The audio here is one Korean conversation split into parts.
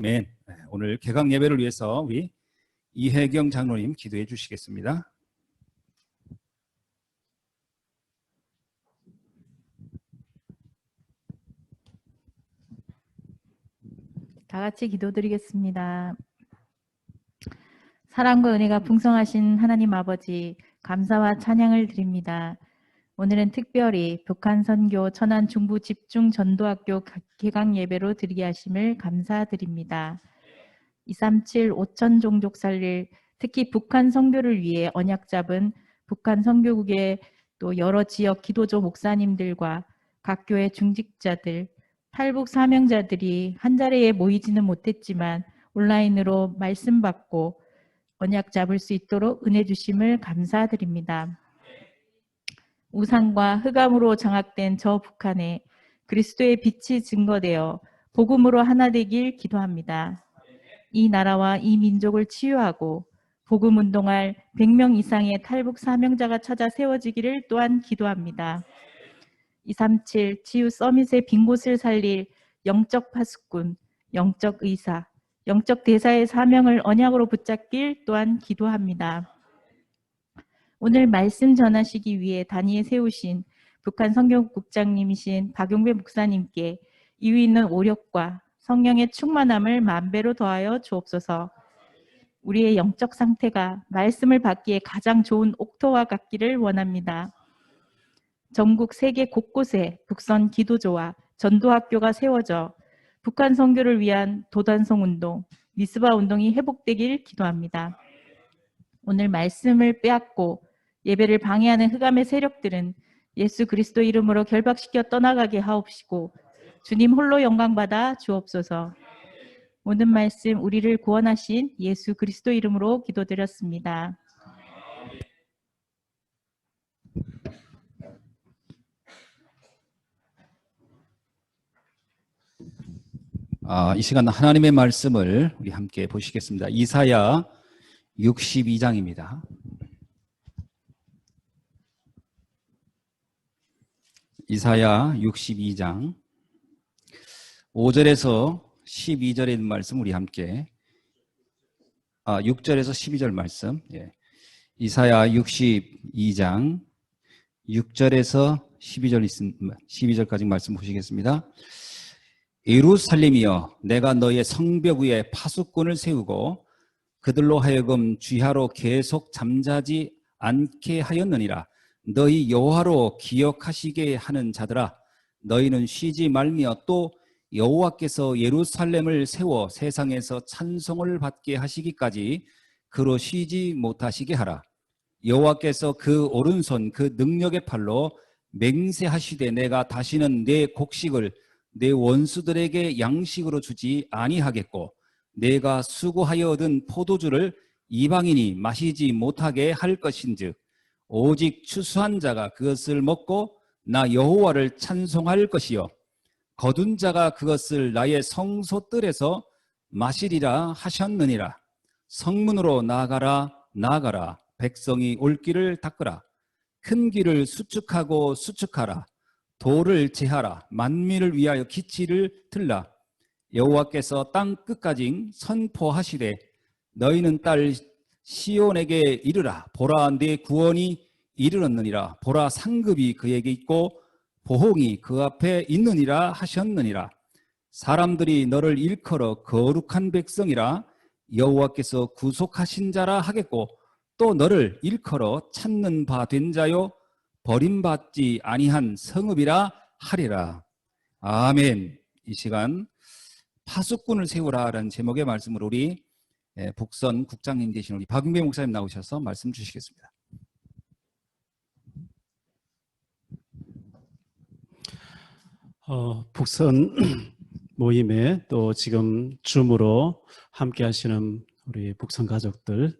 아멘. 오늘 개강 예배를 위해서 우리 이혜경 장로님 기도해 주시겠습니다. 다 같이 기도드리겠습니다. 사랑과 은혜가 풍성하신 하나님 아버지, 감사와 찬양을 드립니다. 오늘은 특별히 북한 선교 천안 중부 집중 전도학교 개강 예배로 드리게 하심을 감사드립니다. 237 5천 종족 살릴, 특히 북한 선교를 위해 언약 잡은 북한 선교국의 또 여러 지역 기도조 목사님들과 각 교회 중직자들, 탈북 사명자들이 한자리에 모이지는 못했지만 온라인으로 말씀 받고 언약 잡을 수 있도록 은혜 주심을 감사드립니다. 우상과 흑암으로 장악된 저 북한에 그리스도의 빛이 증거되어 복음으로 하나 되길 기도합니다. 이 나라와 이 민족을 치유하고 복음 운동할 100명 이상의 탈북 사명자가 찾아 세워지기를 또한 기도합니다. 237 치유 서밋의 빈 곳을 살릴 영적 파수꾼, 영적 의사, 영적 대사의 사명을 언약으로 붙잡길 또한 기도합니다. 오늘 말씀 전하시기 위해 단위에 세우신 북한 선교국장님이신 박용배 목사님께 이위 있는 오력과 성령의 충만함을 만배로 더하여 주옵소서. 우리의 영적 상태가 말씀을 받기에 가장 좋은 옥토와 같기를 원합니다. 전국 세계 곳곳에 북선 기도조와 전도학교가 세워져 북한 선교를 위한 도단성 운동, 미스바 운동이 회복되길 기도합니다. 오늘 말씀을 빼앗고 예배를 방해하는 흑암의 세력들은 예수 그리스도 이름으로 결박시켜 떠나가게 하옵시고 주님 홀로 영광받아 주옵소서. 모든 말씀 우리를 구원하신 예수 그리스도 이름으로 기도드렸습니다. 이 시간 하나님의 말씀을 우리 함께 보시겠습니다. 이사야 62장입니다. 이사야 62장 5절에서 12절에 있는 말씀 우리 함께 6절에서 12절 말씀 이사야 62장 6절에서 12절까지 말씀 보시겠습니다. 예루살렘이여 내가 너의 성벽 위에 파수꾼을 세우고 그들로 하여금 쥐하로 계속 잠자지 않게 하였느니라. 너희 여호와로 기억하시게 하는 자들아 너희는 쉬지 말며 또 여호와께서 예루살렘을 세워 세상에서 찬송을 받게 하시기까지 그로 쉬지 못하시게 하라. 여호와께서 그 오른손 그 능력의 팔로 맹세하시되 내가 다시는 내 곡식을 내 원수들에게 양식으로 주지 아니하겠고 내가 수고하여 얻은 포도주를 이방인이 마시지 못하게 할 것인즉 오직 추수한 자가 그것을 먹고 나 여호와를 찬송할 것이요 거둔 자가 그것을 나의 성소뜰에서 마시리라 하셨느니라. 성문으로 나아가라 나아가라 백성이 올 길을 닦으라. 큰 길을 수축하고 수축하라. 돌을 제하라. 만민을 위하여 기치를 들라. 여호와께서 땅 끝까지 선포하시되 너희는 딸 시온에게 이르라. 보라 내 구원이 이르렀느니라. 보라 상급이 그에게 있고 보홍이 그 앞에 있느니라 하셨느니라. 사람들이 너를 일컬어 거룩한 백성이라 여호와께서 구속하신 자라 하겠고 또 너를 일컬어 찾는 바 된 자요 버림받지 아니한 성읍이라 하리라. 아멘. 이 시간 파수꾼을 세우라라는 제목의 말씀으로 우리 북선 국장님 되신 우리 박용배 목사님 나오셔서 말씀 주시겠습니다. 북선 모임에 또 지금 줌으로 함께 하시는 우리 북선 가족들,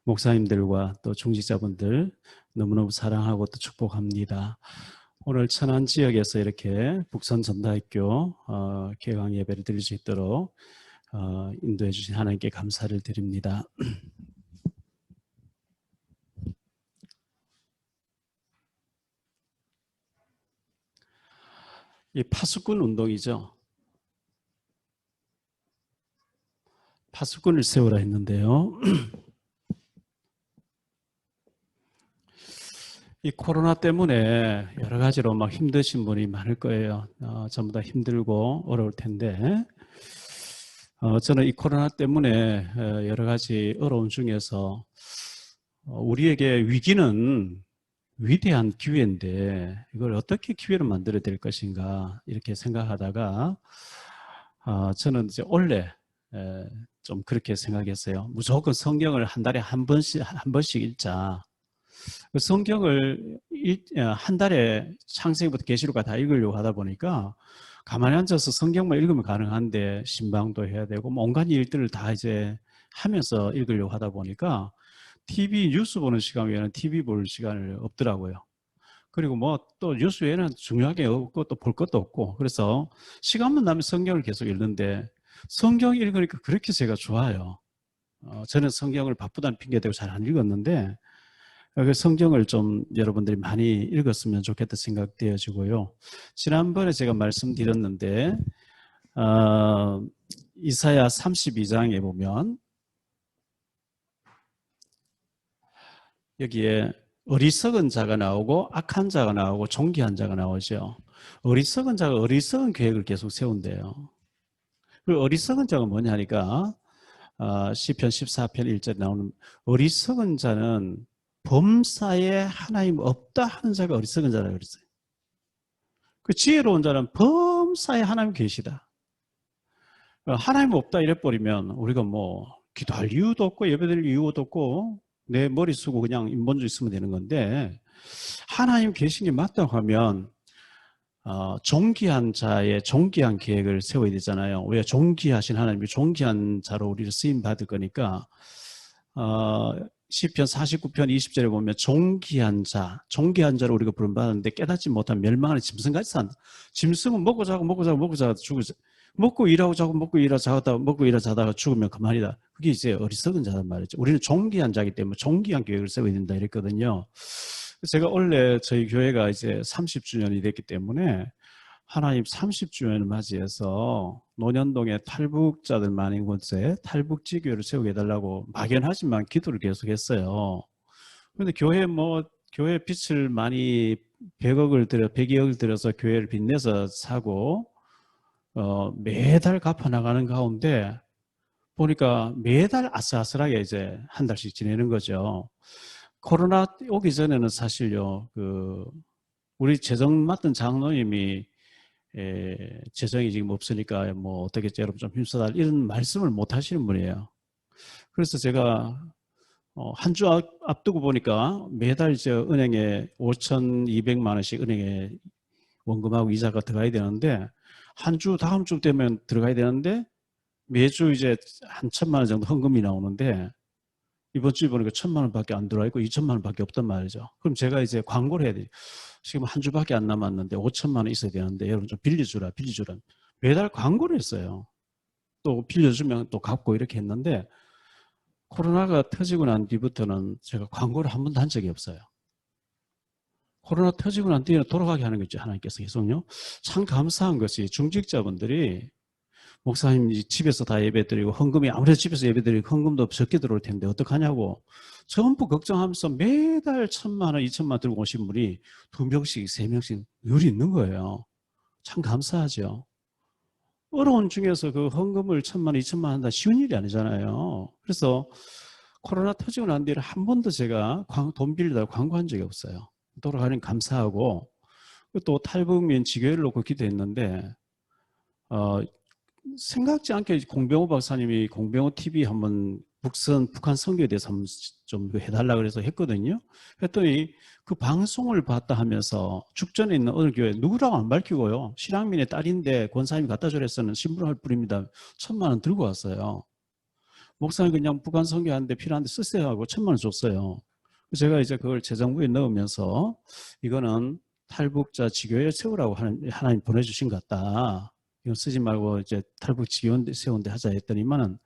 목사님들과 또 중직자분들 너무너무 사랑하고 또 축복합니다. 오늘 천안 지역에서 이렇게 북선 전도학교 개강 예배를 드릴 수 있도록 인도해 주신 하나님께 감사를 드립니다. 이 파수꾼 운동이죠. 파수꾼을 세우라 했는데요. 이 코로나 때문에 여러 가지로 막 힘드신 분이 많을 거예요. 전부 다 힘들고 어려울 텐데, 저는 이 코로나 때문에 여러 가지 어려움 중에서 우리에게 위기는 위대한 기회인데 이걸 어떻게 기회로 만들어야 될 것인가 이렇게 생각하다가 저는 이제 원래 좀 그렇게 생각했어요. 무조건 성경을 한 달에 한 번씩 읽자. 그 성경을 한 달에 창세기부터 계시록까지 다 읽으려고 하다 보니까 가만히 앉아서 성경만 읽으면 가능한데 신방도 해야 되고 뭐 온갖 일들을 다 이제 하면서 읽으려고 하다 보니까 TV 뉴스 보는 시간 외에는 TV 볼 시간을 없더라고요. 그리고 뭐 또 뉴스 외에는 중요하게 없고 또 볼 것도 없고 그래서 시간만 나면 성경을 계속 읽는데 성경 읽으니까 그렇게 제가 좋아요. 저는 성경을 바쁘다는 핑계 대고 잘 안 읽었는데 성경을 좀 여러분들이 많이 읽었으면 좋겠다 생각되어지고요. 지난번에 제가 말씀드렸는데 이사야 32장에 보면 여기에 어리석은 자가 나오고 악한 자가 나오고 존귀한 자가 나오죠. 어리석은 자가 어리석은 계획을 계속 세운대요. 그 어리석은 자가 뭐냐니까 시편 14편 1절에 나오는 어리석은 자는 범사에 하나님 없다 하는 자가 어리석은 자라고 그랬어요. 그 지혜로운 자는 범사에 하나님 계시다. 하나님 없다 이래버리면 우리가 뭐 기도할 이유도 없고 예배드릴 이유도 없고 내 머리 쓰고 그냥 인본주의 쓰면 되는 건데 하나님 계신 게 맞다고 하면 존귀한 자의 존귀한 계획을 세워야 되잖아요. 왜 존귀하신 하나님이 존귀한 자로 우리를 쓰임 받을 거니까 시편 49편 20절에 보면 존귀한 자로 우리가 부름받았는데 깨닫지 못한 멸망하는 짐승같이 산다. 짐승은 먹고 자고 죽으자. 먹고 일하고 자고 먹고 일하고 자다가 죽으면 그만이다. 그게 이제 어리석은 자란 말이죠. 우리는 존귀한 자이기 때문에 존귀한 계획을 세워야 된다 이랬거든요. 제가 원래 저희 교회가 이제 30주년이 됐기 때문에 하나님 30주년을 맞이해서 논현동에 탈북자들 많은 곳에 탈북지교회를 세우게 해달라고 막연하지만 기도를 계속했어요. 그런데 교회 빚을 많이 100억을 들여서 교회를 빚내서 사고 매달 갚아나가는 가운데 보니까 매달 아슬아슬하게 이제 한 달씩 지내는 거죠. 코로나 오기 전에는 사실요, 우리 재정 맡은 장로님이 재정이 지금 없으니까 뭐 어떻게 여러분 좀 힘써달 이런 말씀을 못 하시는 분이에요. 그래서 제가 한 주 앞두고 보니까 매달 이제 은행에 5,200만 원씩 은행에 원금하고 이자가 들어가야 되는데 한 주 다음 주 되면 들어가야 되는데 매주 이제 한 1,000만 원 정도 헌금이 나오는데 이번 주에 보니까 1,000만 원밖에 안 들어와 있고 2,000만 원밖에 없단 말이죠. 그럼 제가 이제 광고를 해야 돼요. 지금 한 주밖에 안 남았는데 5,000만 원 있어야 되는데 여러분 좀 빌려주라. 매달 광고를 했어요. 또 빌려주면 또 갚고 이렇게 했는데 코로나가 터지고 난 뒤부터는 제가 광고를 한 번도 한 적이 없어요. 코로나 터지고 난 뒤에 돌아가게 하는 거죠. 하나님께서 계속요. 참 감사한 것이 중직자분들이 목사님 집에서 다 예배드리고 헌금이 아무래도 집에서 예배드리고 헌금도 적게 들어올 텐데 어떡하냐고 전부 걱정하면서 매달 1,000만 원, 2,000만 원 들고 오신 분이 2명씩, 3명씩 늘 있는 거예요. 참 감사하죠. 어려운 중에서 그 헌금을 1,000만 원, 2,000만 원 한다 쉬운 일이 아니잖아요. 그래서 코로나 터지고 난 뒤에 한 번도 제가 돈 빌리다가 광고한 적이 없어요. 돌아가니 감사하고 또 탈북민 지교회를 놓고 기도했는데 생각지 않게 공병호 박사님이 공병호 TV 한번 북한 선교에 대해서 한번 좀 해달라 그래서 했거든요. 했더니 그 방송을 봤다 하면서 죽전에 있는 어느 교회 누구라고 안 밝히고요. 실향민의 딸인데 권사님이 갖다 주랬서는 신분할 뿐입니다. 1,000만 원 들고 왔어요. 목사님 그냥 북한 선교하는데 필요한데 쓰세요 하고 1,000만 원 줬어요. 제가 이제 그걸 재정부에 넣으면서 이거는 탈북자 지교회 세우라고 하나님 보내주신 것 같다. 이거 쓰지 말고 이제 탈북 지교회 세운데 하자 했더니만은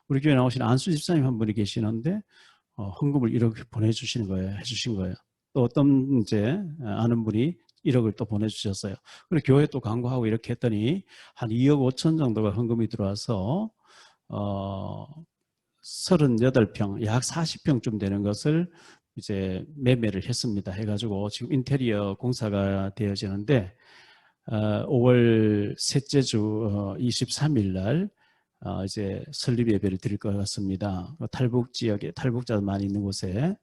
우리 교회 나오신 안수 집사님 한 분이 계시는데 헌금을 1억 보내주시는 거예요. 해주신 거예요. 또 어떤 이제 아는 분이 1억을 또 보내주셨어요. 그리고 교회 또 광고하고 이렇게 했더니 한 2억 5천 정도가 헌금이 들어와서 38평, 약 40평쯤 되는 것을 이제 매매를 했습니다. 해가지고 지금 인테리어 공사가 되어지는데 5월 셋째 주 23일 날 이제 설립 예배를 드릴 것 같습니다. 탈북 지역에 탈북자 많이 있는 곳에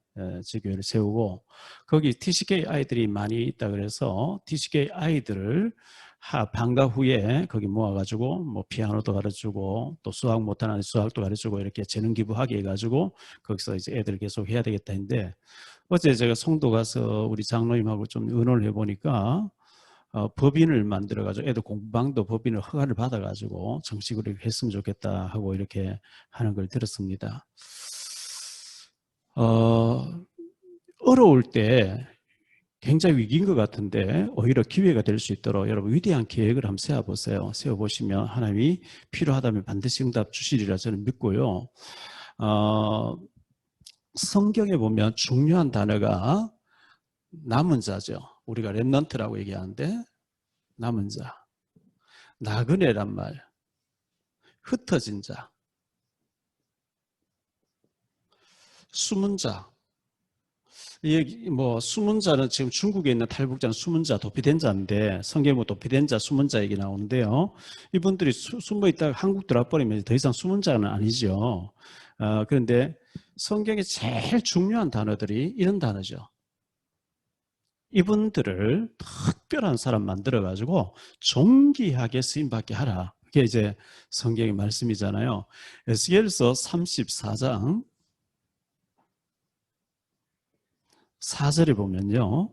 지교회를 세우고 거기 TCK 아이들이 많이 있다 그래서 TCK 아이들을 방과 후에 거기 모아가지고 뭐 피아노도 가르치고 또 수학 못하는 수학도 가르치고 이렇게 재능 기부하게 해가지고 거기서 이제 애들 계속 해야 되겠다 했는데 어제 제가 송도 가서 우리 장로님하고 좀 의논을 해보니까 법인을 만들어가지고 애들 공부방도 법인을 허가를 받아가지고 정식으로 이렇게 했으면 좋겠다 하고 이렇게 하는 걸 들었습니다. 어려울 때 굉장히 위기인 것 같은데 오히려 기회가 될 수 있도록 여러분 위대한 계획을 한번 세워보세요. 세워보시면 하나님이 필요하다면 반드시 응답 주시리라 저는 믿고요. 성경에 보면 중요한 단어가 남은 자죠. 우리가 렘넌트라고 얘기하는데 남은 자, 나그네란 말, 흩어진 자, 숨은 자. 뭐 숨은 자는 지금 중국에 있는 탈북자는 숨은 자, 도피된 자인데 성경에 뭐 도피된 자, 숨은 자 얘기 나오는데요. 이분들이 숨어 있다가 한국 들어와 버리면 더 이상 숨은 자는 아니죠. 그런데 성경에 제일 중요한 단어들이 이런 단어죠. 이분들을 특별한 사람 만들어가지고 존귀하게 쓰임받게 하라. 그게 이제 성경의 말씀이잖아요. 에스겔서 34장 4절에 보면요.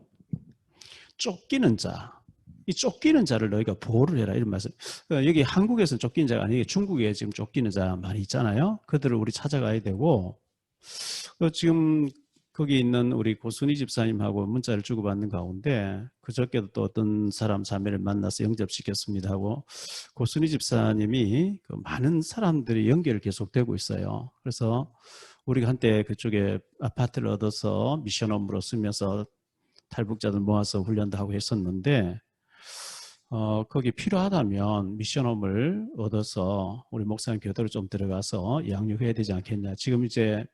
쫓기는 자. 이 쫓기는 자를 너희가 보호를 해라. 이런 말씀. 여기 한국에서는 쫓기는 자가 아니고 중국에 지금 쫓기는 자 많이 있잖아요. 그들을 우리 찾아가야 되고 지금 거기 있는 우리 고순희 집사님하고 문자를 주고받는 가운데 그저께도 또 어떤 사람 자매를 만나서 영접시켰습니다 하고 고순희 집사님이 그 많은 사람들이 연결이 계속되고 있어요. 그래서 우리가 한때 그쪽에 아파트를 얻어서 미션홈으로 쓰면서 탈북자들 모아서 훈련도 하고 했었는데 거기 필요하다면 미션홈을 얻어서 우리 목사님 교도로 좀 들어가서 양육해야 되지 않겠냐. 지금 이제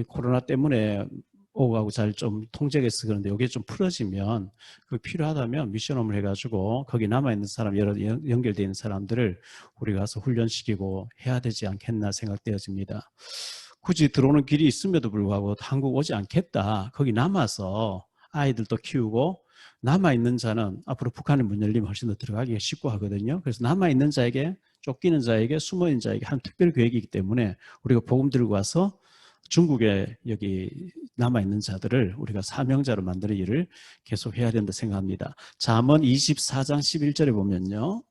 코로나 때문에 오가고 잘 좀 통제겠어 그런데 이게 좀 풀어지면 그 필요하다면 미션홈을 해가지고 거기 남아있는 사람 여러 연결되어 있는 사람들을 우리 가서 훈련시키고 해야 되지 않겠나 생각되어집니다. 굳이 들어오는 길이 있음에도 불구하고 한국 오지 않겠다. 거기 남아서 아이들도 키우고 남아있는 자는 앞으로 북한의 문 열리면 훨씬 더 들어가기가 쉽고 하거든요. 그래서 남아있는 자에게 쫓기는 자에게 숨어있는 자에게 한 특별 계획이기 때문에 우리가 복음 들고 와서 중국에 여기 남아있는 자들을 우리가 사명자로 만드는 일을 계속 해야 된다 생각합니다. 잠언 24장 11절에 보면요.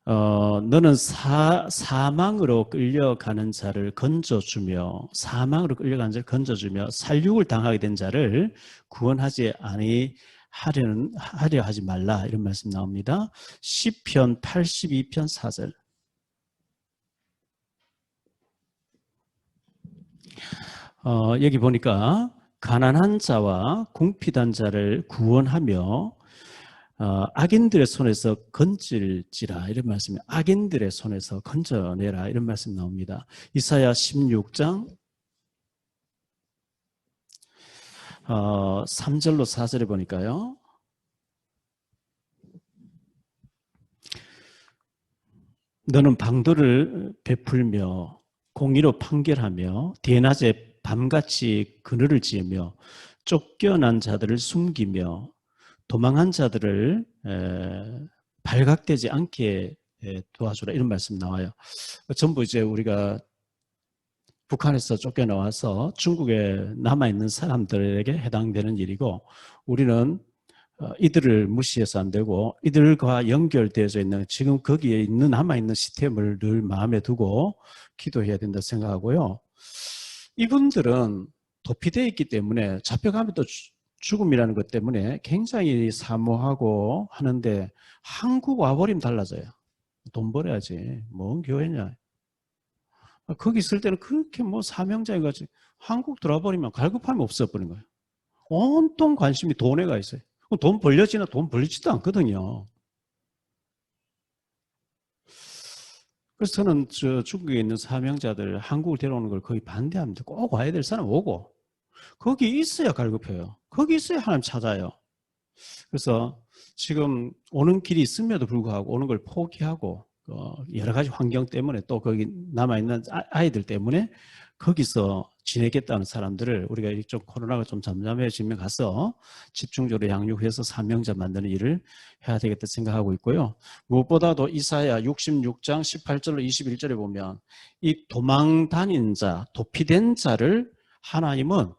너는 사망으로 끌려가는 자를 건져주며 사망으로 끌려가는 자를 건져주며 살육을 당하게 된 자를 구원하지 하려 하지 말라 이런 말씀 나옵니다. 시편 82편 4절 여기 보니까 가난한 자와 궁핍한 자를 구원하며 악인들의 손에서 건질지라 이런 말씀이 악인들의 손에서 건져내라 이런 말씀 나옵니다. 이사야 16장 3절로 4절에 보니까요. 너는 방도를 베풀며 공의로 판결하며 대낮에 밤같이 그늘을 지으며 쫓겨난 자들을 숨기며 도망한 자들을 발각되지 않게 도와주라 이런 말씀 나와요. 전부 이제 우리가 북한에서 쫓겨나와서 중국에 남아있는 사람들에게 해당되는 일이고 우리는 이들을 무시해서 안 되고 이들과 연결되어져 있는 지금 거기에 있는 남아있는 시스템을 늘 마음에 두고 기도해야 된다 생각하고요. 이분들은 도피되어 있기 때문에 잡혀가면 또 죽음이라는 것 때문에 굉장히 사모하고 하는데 한국 와버리면 달라져요. 돈 벌어야지. 뭔 교회냐. 거기 있을 때는 그렇게 뭐 사명자인같이 한국 들어와버리면 갈급함이 없어버린 거예요. 온통 관심이 돈에 가 있어요. 돈 벌려지나 돈 벌리지도 않거든요. 그래서 저는 중국에 있는 사명자들 한국을 데려오는 걸 거의 반대합니다. 꼭 와야 될 사람 오고 거기 있어야 갈급해요. 거기 있어야 하나님 찾아요. 그래서 지금 오는 길이 있음에도 불구하고 오는 걸 포기하고 여러 가지 환경 때문에 또 거기 남아있는 아이들 때문에 거기서 지내겠다는 사람들을 우리가 좀 코로나가 좀 잠잠해지면 가서 집중적으로 양육해서 사명자 만드는 일을 해야 되겠다 생각하고 있고요. 무엇보다도 이사야 66장 18절로 21절에 보면 이 도망 다닌 자, 도피된 자를 하나님은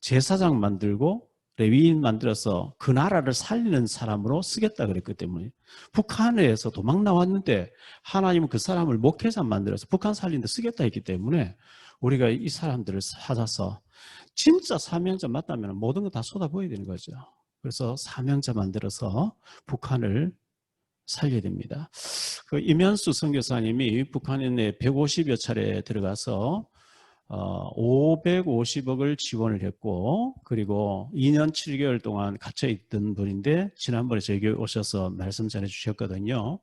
제사장 만들고 레위인 만들어서 그 나라를 살리는 사람으로 쓰겠다 그랬기 때문에 북한에서 도망 나왔는데 하나님은 그 사람을 목회자 만들어서 북한 살리는 데 쓰겠다 했기 때문에 우리가 이 사람들을 찾아서 진짜 사명자 맞다면 모든 거 다 쏟아부어야 되는 거죠. 그래서 사명자 만들어서 북한을 살려야 됩니다. 그 임현수 선교사님이 북한에 150여 차례 들어가서 550억을 지원을 했고 그리고 2년 7개월 동안 갇혀있던 분인데 지난번에 저희 교회 오셔서 말씀 전해주셨거든요.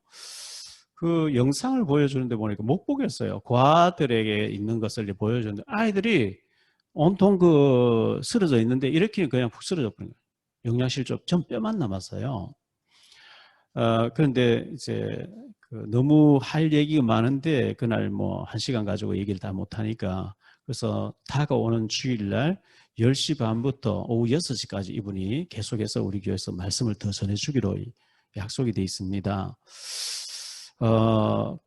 그 영상을 보여주는데 보니까 못 보겠어요. 고아들에게 있는 것을 보여주는데 아이들이 온통 쓰러져 있는데 이렇게 그냥 푹 쓰러져 버린 거예요. 영양실조 전 뼈만 남았어요. 그런데 이제 너무 할 얘기가 많은데 그날 뭐 1시간 가지고 얘기를 다 못하니까 그래서 다가오는 주일날 10시 반부터 오후 6시까지 이분이 계속해서 우리 교회에서 말씀을 더 전해주기로 약속이 돼 있습니다.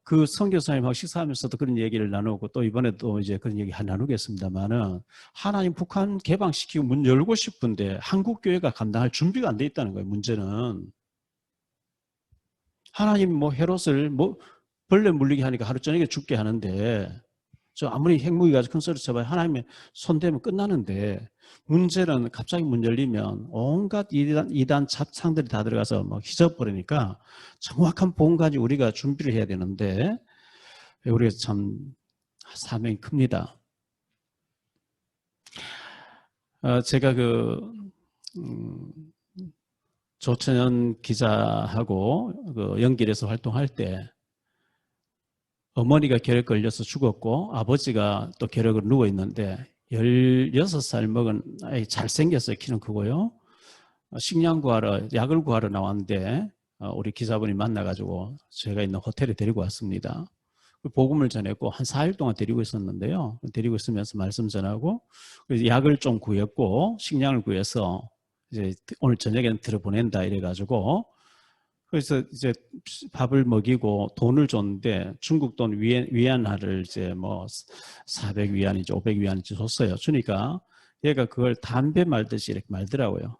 그 선교사님하고 식사하면서도 그런 얘기를 나누고 또 이번에도 이제 그런 얘기 나누겠습니다만은 하나님 북한 개방시키고 문 열고 싶은데 한국 교회가 감당할 준비가 안 돼 있다는 거예요. 문제는 하나님 뭐 헤롯을 벌레 물리게 하니까 하루 저녁에 죽게 하는데 저 아무리 핵무기 가지고 큰 소리 쳐봐야 하나님의 손대면 끝나는데 문제는 갑자기 문 열리면 온갖 이단 잡상들이 다 들어가서 막 휘저어버리니까 정확한 보험까지 우리가 준비를 해야 되는데 우리가 참 사명이 큽니다. 제가 조천현 기자하고 연길에서 활동할 때 어머니가 결핵 걸려서 죽었고 아버지가 또 결핵으로 누워 있는데 16살 먹은 아이 잘생겼어요. 키는 크고요. 식량 구하러 약을 구하러 나왔는데 우리 기자분이 만나가지고 제가 있는 호텔에 데리고 왔습니다. 복음을 전했고 한 4일 동안 데리고 있었는데요. 데리고 있으면서 말씀 전하고 약을 좀 구했고 식량을 구해서 이제 오늘 저녁에는 들어보낸다 이래가지고 그래서 이제 밥을 먹이고 돈을 줬는데 중국 돈 위안화를 이제 뭐 400위안인지 500위안인지 줬어요. 주니까 얘가 그걸 담배 말듯이 이렇게 말더라고요.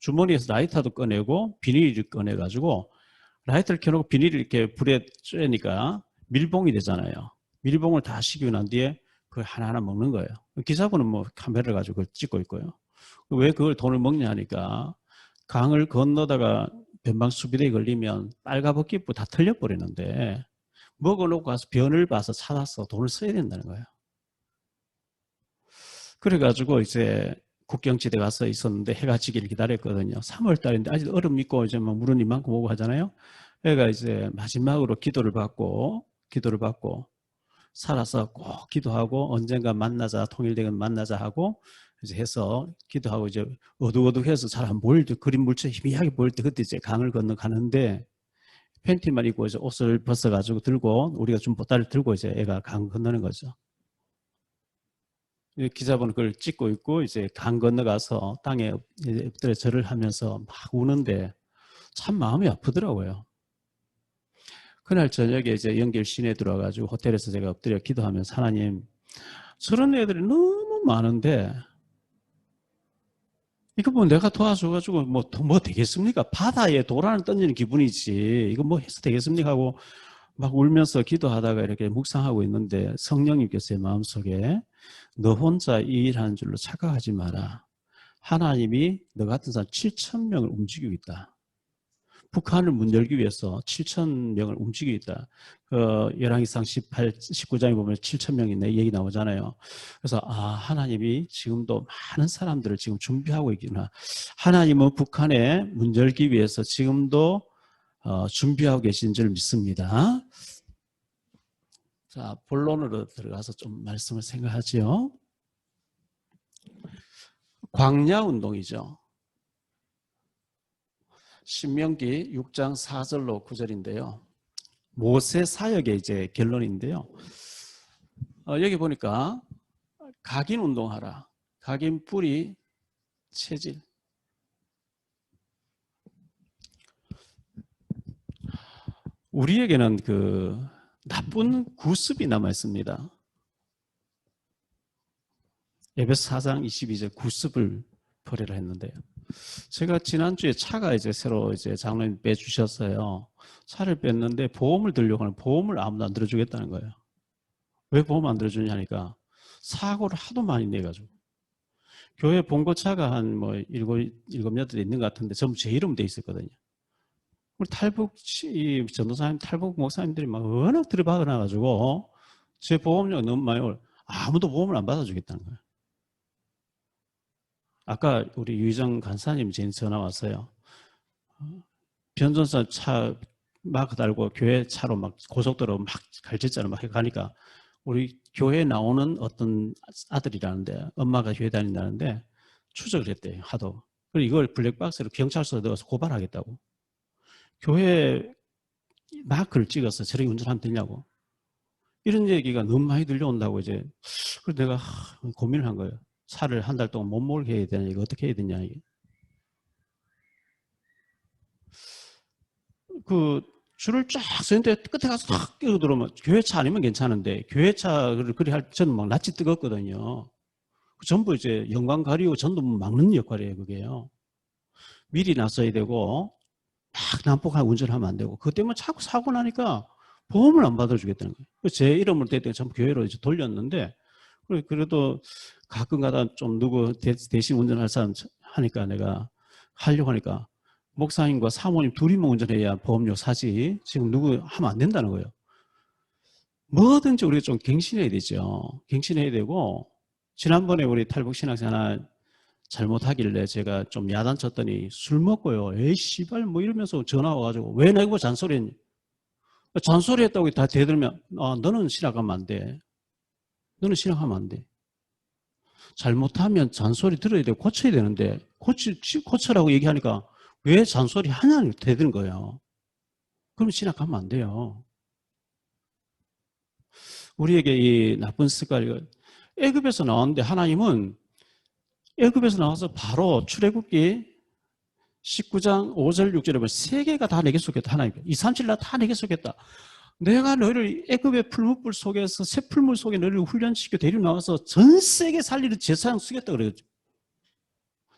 주머니에서 라이터도 꺼내고 비닐을 꺼내가지고 라이터를 켜놓고 비닐을 이렇게 불에 쬐니까 밀봉이 되잖아요. 밀봉을 다 식이고 난 뒤에 그걸 하나하나 먹는 거예요. 기사분은 뭐 카메라를 가지고 그걸 찍고 있고요. 왜 그걸 돈을 먹냐 하니까 강을 건너다가 변방 수비대에 걸리면 빨가벗기부 다 털려버리는데 먹어놓고 가서 변을 봐서 찾아서 돈을 써야 된다는 거예요. 그래가지고 이제 국경지대 가서 있었는데 해가 지기를 기다렸거든요. 3월 달인데 아직 얼음 있고 이제 뭐 물은 이만큼 오고 하잖아요. 애가 이제 마지막으로 기도를 받고 살아서 꼭 기도하고 언젠가 만나자 통일되건 만나자 하고 이제 해서 기도하고 이제 어둑어둑해서 잘 안 보일 때 그림 물체 희미하게 보일 때 그때 이제 강을 건너 가는데 팬티만 입고 이제 옷을 벗어가지고 들고 우리가 좀 보따리를 들고 이제 애가 강 건너는 거죠. 기자분은 그걸 찍고 있고 이제 강 건너가서 땅에 엎드려 절을 하면서 막 우는데 참 마음이 아프더라고요. 그날 저녁에 이제 연결 시내에 들어와가지고 호텔에서 제가 엎드려 기도하면서 하나님 저런 애들이 너무 많은데 이거 뭐 내가 도와줘가지고 뭐 되겠습니까? 바다에 도란을 던지는 기분이지 이거 뭐 해서 되겠습니까? 하고 막 울면서 기도하다가 이렇게 묵상하고 있는데 성령님께서 제 마음속에 너 혼자 이 일하는 줄로 착각하지 마라. 하나님이 너 같은 사람 7,000명을 움직이고 있다. 북한을 문 열기 위해서 7,000명을 움직이고 있다. 열왕기상 19장에 보면 7,000명이 얘기 나오잖아요. 그래서 하나님이 지금도 많은 사람들을 지금 준비하고 있구나. 하나님은 북한에 문 열기 위해서 지금도 준비하고 계신 줄 믿습니다. 자, 본론으로 들어가서 좀 말씀을 생각하죠. 광야 운동이죠. 신명기 6장 4절로 9절인데요. 모세 사역의 이제 결론인데요. 여기 보니까 각인 운동하라. 각인 뿌리 체질. 우리에게는 그 나쁜 구습이 남아 있습니다. 에베소 4장 22절 구습을 버리라 했는데요. 제가 지난주에 차가 이제 새로 이제 장로님 빼주셨어요. 차를 뺐는데 보험을 들려고 하는 보험을 아무도 안 들어주겠다는 거예요. 왜 보험 안 들어주냐니까 사고를 하도 많이 내가지고 교회 본고차가 한 뭐 일곱 여덟 있는 것 같은데 전부 제 이름 돼 있었거든요. 우리 탈북 전도사님 탈북 목사님들이 막 워낙 들이박아놔가지고 제 보험료가 너무 많이 올 아무도 보험을 안 받아주겠다는 거예요. 아까 우리 유희정 간사님 전화 왔어요. 변전사 차 막 달고 교회 차로 막 고속도로 막 갈짓자로 막 가니까 우리 교회에 나오는 어떤 아들이라는데 엄마가 교회 다닌다는데 추적을 했대요. 하도. 그리고 이걸 블랙박스로 경찰서에 넣어서 고발하겠다고. 교회 마크를 찍어서 저렇게 운전하면 되냐고. 이런 얘기가 너무 많이 들려온다고 이제. 그래서 내가 고민을 한 거예요. 차를 한 달 동안 못 몰게 해야 되냐, 이거 어떻게 해야 되냐, 이게. 그 줄을 쫙 서는데 끝에 가서 탁 끼고 들어오면 교회 차 아니면 괜찮은데 교회 차를 그리 할 저는 막 낯이 뜨겁거든요. 전부 이제 영광 가리고 전도 막는 역할이에요, 그게요. 미리 나서야 되고 막 난폭하게 운전하면 안 되고 그것 때문에 자꾸 사고 나니까 보험을 안 받아주겠다는 거예요. 제 이름을 대때 전부 교회로 이제 돌렸는데 그래도 가끔가다 좀 누구 대신 운전할 사람 하니까 내가 하려고 하니까 목사님과 사모님 둘이만 운전해야 보험료 사지 지금 누구 하면 안 된다는 거예요. 뭐든지 우리가 좀 갱신해야 되죠. 갱신해야 되고 지난번에 우리 탈북 신학생 하나 잘못하길래 제가 좀 야단쳤더니 술 먹고요. 에이 씨발 뭐 이러면서 전화 와가지고 왜 내고 잔소리했니? 잔소리했다고 다 대들면 너는 신학하면 안 돼. 너는 신학하면 안 돼. 잘못하면 잔소리 들어야 되고 고쳐야 되는데 고쳐라고 얘기하니까 왜 잔소리 하냐고 대드는 거예요. 그럼 신학하면 안 돼요. 우리에게 이 나쁜 습관이 애굽에서 나왔는데 하나님은 애굽에서 나와서 바로 출애굽기 19장 5절 6절에 보면 세계가 다 내게 속했다. 하나님 2, 3, 7날 다 내게 속했다. 내가 너희를 애굽의 풀무불 속에서 새풀물 속에 너희를 훈련시켜 데리고 나와서 전 세계 살리는 제사장 쓰겠다 그랬죠.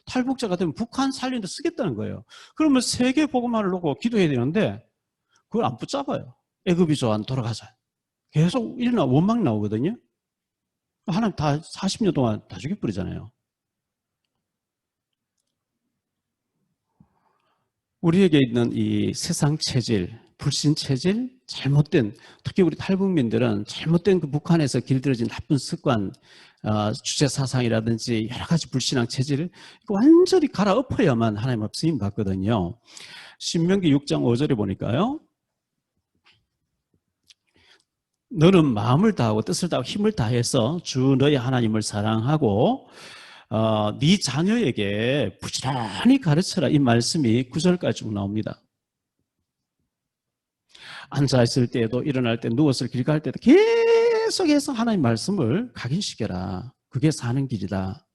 탈북자가 되면 북한 살리는 데 쓰겠다는 거예요. 그러면 세계 복음화를 놓고 기도해야 되는데 그걸 안 붙잡아요. 애굽이 좋아 돌아가자. 계속 원망 나오거든요. 하나님 다 40년 동안 다 죽여버리잖아요. 우리에게 있는 이 세상 체질, 불신 체질, 잘못된 특히 우리 탈북민들은 잘못된 그 북한에서 길들여진 나쁜 습관, 주체 사상이라든지 여러 가지 불신앙 체질을 완전히 갈아엎어야만 하나님 앞 쓰임 받거든요. 신명기 6장 5절에 보니까요. 너는 마음을 다하고 뜻을 다하고 힘을 다해서 주 너의 하나님을 사랑하고 네 자녀에게 부지런히 가르쳐라. 이 말씀이 9절까지 쭉 나옵니다. 앉아있을 때에도 일어날 때 누웠을 길 갈 때도 계속해서 하나님 말씀을 각인시켜라. 그게 사는 길이다.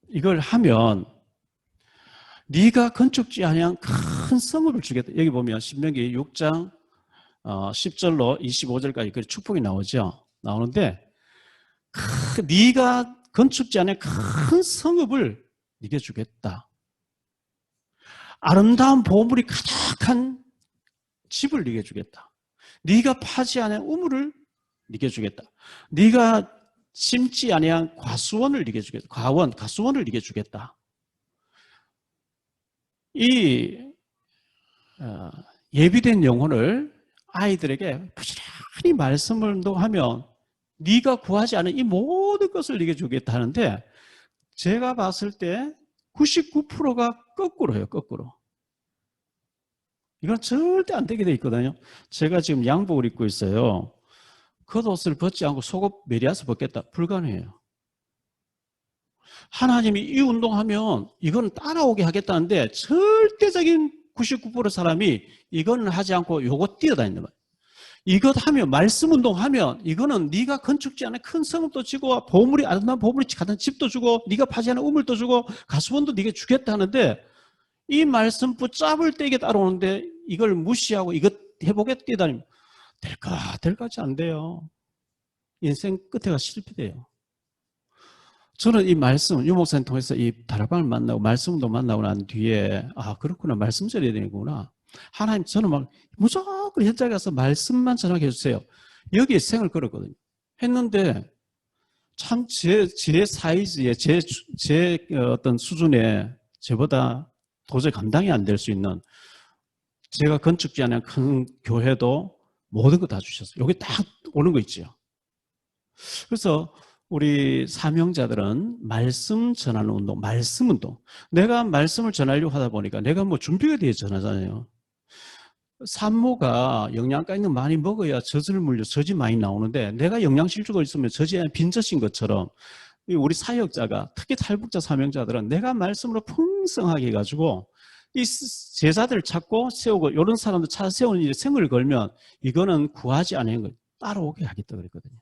이걸 하면 네가 건축지 아니한 큰 성읍을 주겠다. 여기 보면 신명기 6장 10절로 25절까지 그 축복이 나오죠. 나오는데 네가 건축지 아니한 큰 성읍을 네게 주겠다. 아름다운 보물이 가득한 집을 네게 주겠다. 네가 파지 아니한 우물을 네게 주겠다. 네가 심지 아니한 과수원을 네게 주겠다. 가수원을 네게 주겠다. 이 예비된 영혼을 아이들에게 부지런히 말씀을 하면 네가 구하지 않은 이 모든 것을 네게 주겠다 하는데 제가 봤을 때 99%가 거꾸로예요. 거꾸로. 이건 절대 안 되게 돼 있거든요. 제가 지금 양복을 입고 있어요. 겉옷을 벗지 않고 속옷 메리아스 벗겠다. 불가능해요. 하나님이 이 운동하면 이건 따라오게 하겠다는데 절대적인 99% 사람이 이거는 하지 않고 요거 뛰어다니는 거예요. 이것 하면 말씀 운동하면 이거는 네가 건축지 않은 큰 성읍도 지고 보물이 아름다운 보물이 가던 집도 주고 네가 파지 않은 우물도 주고 가수원도 네가 주겠다 하는데 이 말씀 붙잡을 때 이게 따라오는데 이걸 무시하고 이것 해보겠다 뛰어다니면 될까지 안 돼요. 인생 끝에가 실패돼요. 저는 이 말씀, 유 목사님 통해서 이 다락방을 만나고 말씀도 만나고 난 뒤에 그렇구나. 말씀 전해야 되는구나. 하나님 저는 막 무조건 현장에 가서 말씀만 전하게 해주세요. 여기에 생을 걸었거든요. 했는데 참 제 사이즈에 제 어떤 수준에 저보다 도저히 감당이 안 될 수 있는 제가 건축지 않은 큰 교회도 모든 거 다 주셨어요. 여기 딱 오는 거 있죠. 그래서 우리 사명자들은 말씀 전하는 운동, 말씀 운동. 내가 말씀을 전하려고 하다 보니까 내가 뭐 준비가 되어 전하잖아요. 산모가 영양가 있는 거 많이 먹어야 젖을 물려 젖이 많이 나오는데 내가 영양실조가 있으면 젖이 빈젖인 것처럼 우리 사역자가 특히 탈북자 사명자들은 내가 말씀으로 풍성하게 해가지고 이 제자들 찾고 세우고 이런 사람들 찾아 세우는 일에 생을 걸면 이거는 구하지 않은 거 따라오게 하겠다 그랬거든요.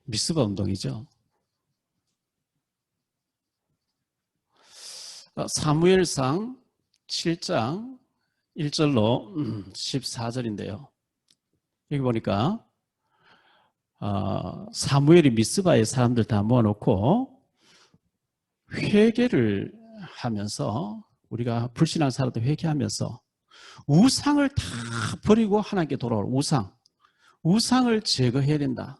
미스바 운동이죠. 사무엘상 7장 1절로 14절인데요. 여기 보니까 사무엘이 미스바의 사람들 다 모아놓고 회개를 하면서 우리가 불신한 사람들 회개하면서 우상을 다 버리고 하나님께 돌아올 우상을 제거해야 된다.